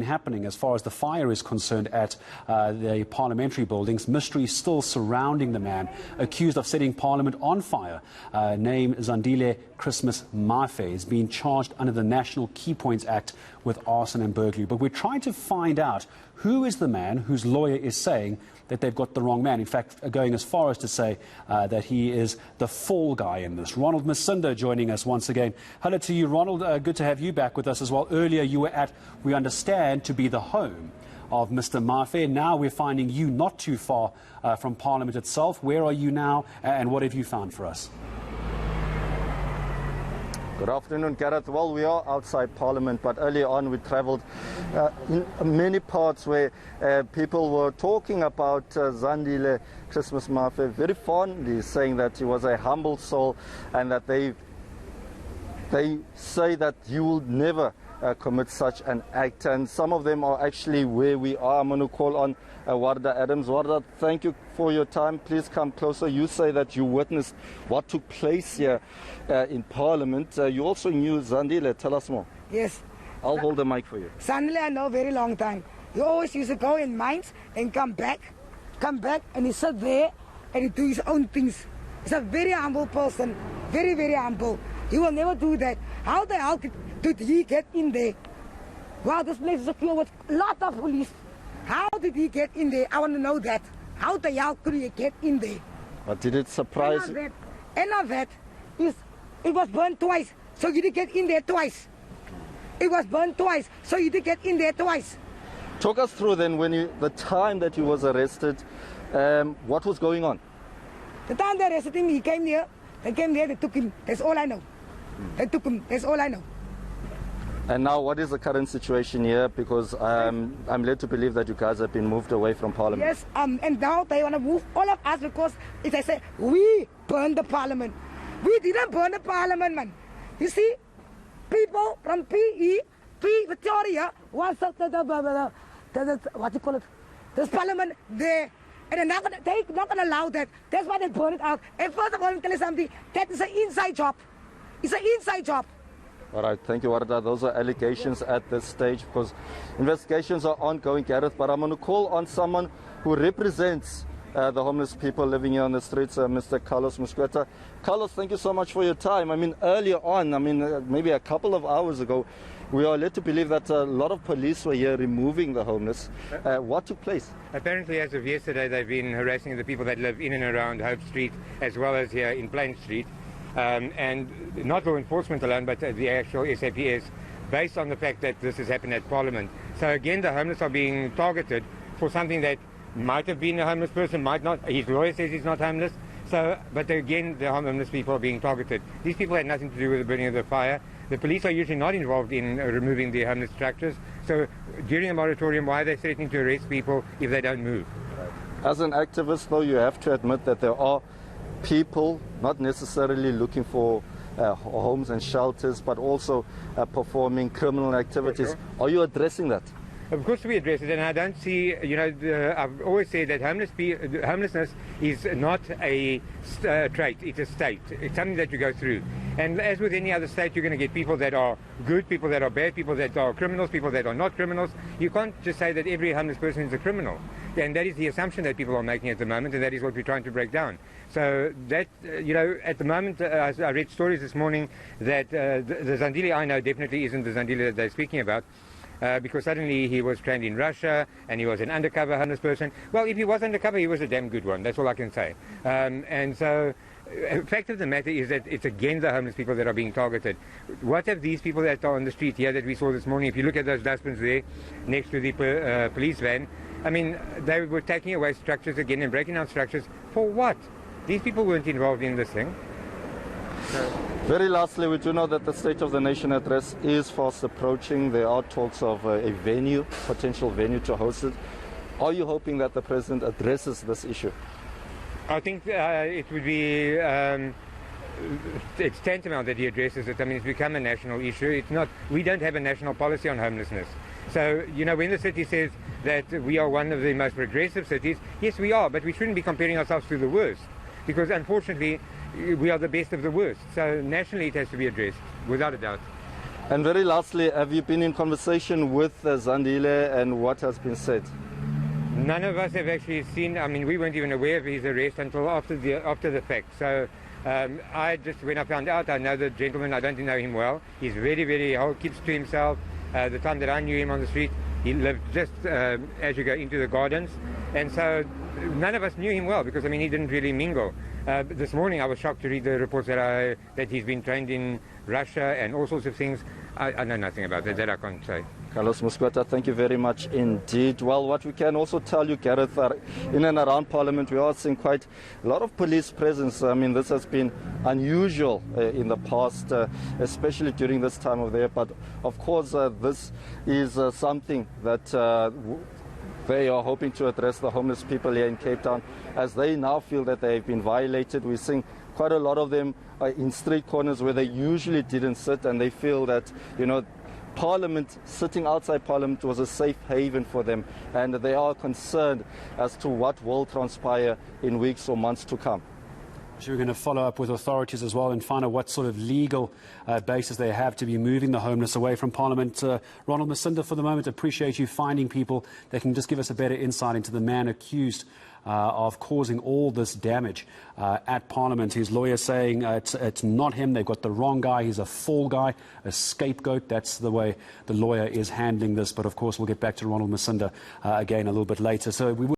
happening as far as the fire is concerned at the parliamentary buildings. Mystery still surrounding the man accused of setting Parliament on fire, named Zandile Christmas Mafe, is being charged under the National Key Points Act with arson and burglary. But we're trying to find out who is the man whose lawyer is saying that they've got the wrong man. In fact, going as far as to say that he is the fall guy in this. Ronald Masinda joining us once again. Hello to you, Ronald. Good to have you back with us as well. Earlier you were at, we understand, to be the home of Mr. Mafe. Now we're finding you not too far from Parliament itself. Where are you now, and what have you found for us? Good afternoon, Gareth. Well, we are outside Parliament, but earlier on we travelled in many parts where people were talking about Zandile Christmas Mafe very fondly, saying that he was a humble soul and that they say that you will never commit such an act. And some of them are actually where we are. I'm going to call on Warda Adams. Warda, thank you for your time. Please come closer. You say that you witnessed what took place here in Parliament. You also knew Zandile. Tell us more. Yes. I'll hold the mic for you. Zandile I know a very long time. He always used to go in mines and come back, and he sat there and he do his own things. He's a very humble person, very, very humble. He will never do that. How the hell did he get in there? Wow, this place is secure with a lot of police. How did he get in there? I want to know that. How the hell could he get in there? But did it surprise you? And of that is, it was burned twice, so you did get in there twice. It was burned twice, so you did get in there twice. Talk us through then the time that he was arrested, what was going on? The time they arrested him, he came here. They came there, they took him. That's all I know. They took him. That's all I know. And now, what is the current situation here? Because I'm led to believe that you guys have been moved away from Parliament. Yes, and now they want to move all of us because, as I say, we burned the Parliament. We didn't burn the Parliament, man. You see, people from Victoria wants what you call it, this Parliament there. And they're not going to allow that. That's why they burn it out. And first of all, let me tell you something. That is an inside job. It's an inside job. All right, thank you, Warda. Those are allegations at this stage because investigations are ongoing, Gareth. But I'm going to call on someone who represents the homeless people living here on the streets, Mr. Carlos Musqueta. Carlos, thank you so much for your time. I mean, earlier on, maybe a couple of hours ago, we are led to believe that a lot of police were here removing the homeless. What took place? Apparently, as of yesterday, they've been harassing the people that live in and around Hope Street, as well as here in Plain Street. And not law enforcement alone, but the actual SAPS, based on the fact that this has happened at Parliament. So again, the homeless are being targeted for something that might have been a homeless person, might not. His lawyer says he's not homeless. So, but again, the homeless people are being targeted. These people had nothing to do with the burning of the fire. The police are usually not involved in removing the homeless structures. So during a moratorium, why are they threatening to arrest people if they don't move? As an activist, though, you have to admit that there are people not necessarily looking for homes and shelters, but also performing criminal activities. Are you addressing that? Of course we address it, and I don't see, I've always said that homelessness is not a trait, it's a state. It's something that you go through. And as with any other state, you're going to get people that are good, people that are bad, people that are criminals, people that are not criminals. You can't just say that every homeless person is a criminal. And that is the assumption that people are making at the moment, and that is what we're trying to break down. So that, at the moment, I read stories this morning that the Zandile I know definitely isn't the Zandile that they're speaking about. Because suddenly he was trained in Russia and he was an undercover homeless person. Well, if he was undercover, he was a damn good one. That's all I can say. And so, the fact of the matter is that it's again the homeless people that are being targeted. What have these people that are on the street here that we saw this morning, if you look at those dustbins there next to the police van, I mean, they were taking away structures again and breaking down structures. For what? These people weren't involved in this thing. Very lastly, we do know that the State of the Nation address is fast approaching. There are talks of a venue, potential venue to host it. Are you hoping that the President addresses this issue? I think it would be, it's tantamount that he addresses it. I mean, it's become a national issue. It's not, we don't have a national policy on homelessness. So, when the city says that we are one of the most progressive cities, yes, we are, but we shouldn't be comparing ourselves to the worst. Because unfortunately, we are the best of the worst. So nationally it has to be addressed, without a doubt. And very lastly, have you been in conversation with Zandile, and what has been said? None of us have actually seen, I mean, we weren't even aware of his arrest until after the fact. So I just, when I found out, I know the gentleman, I don't know him well. He's very, keeps to himself. The time that I knew him on the street, he lived just as you go into the gardens. And so none of us knew him well because, I mean, he didn't really mingle. This morning I was shocked to read the reports that he's been trained in Russia and all sorts of things. I know nothing about that I can't say. Carlos Musqueta, thank you very much indeed. Well, what we can also tell you, Gareth, in and around Parliament, we are seeing quite a lot of police presence. I mean, this has been unusual in the past, especially during this time of the year. But, of course, this is something that they are hoping to address the homeless people here in Cape Town, as they now feel that they've been violated. We're seeing quite a lot of them in street corners where they usually didn't sit, and they feel that, you know, Parliament, sitting outside Parliament was a safe haven for them, and they are concerned as to what will transpire in weeks or months to come. We're going to follow up with authorities as well and find out what sort of legal basis they have to be moving the homeless away from Parliament. Ronald Masinda, for the moment, appreciate you finding people that can just give us a better insight into the man accused of causing all this damage at Parliament. His lawyer saying it's not him, they've got the wrong guy, he's a fall guy, a scapegoat. That's the way the lawyer is handling this. But of course we'll get back to Ronald Masinda again a little bit later. So we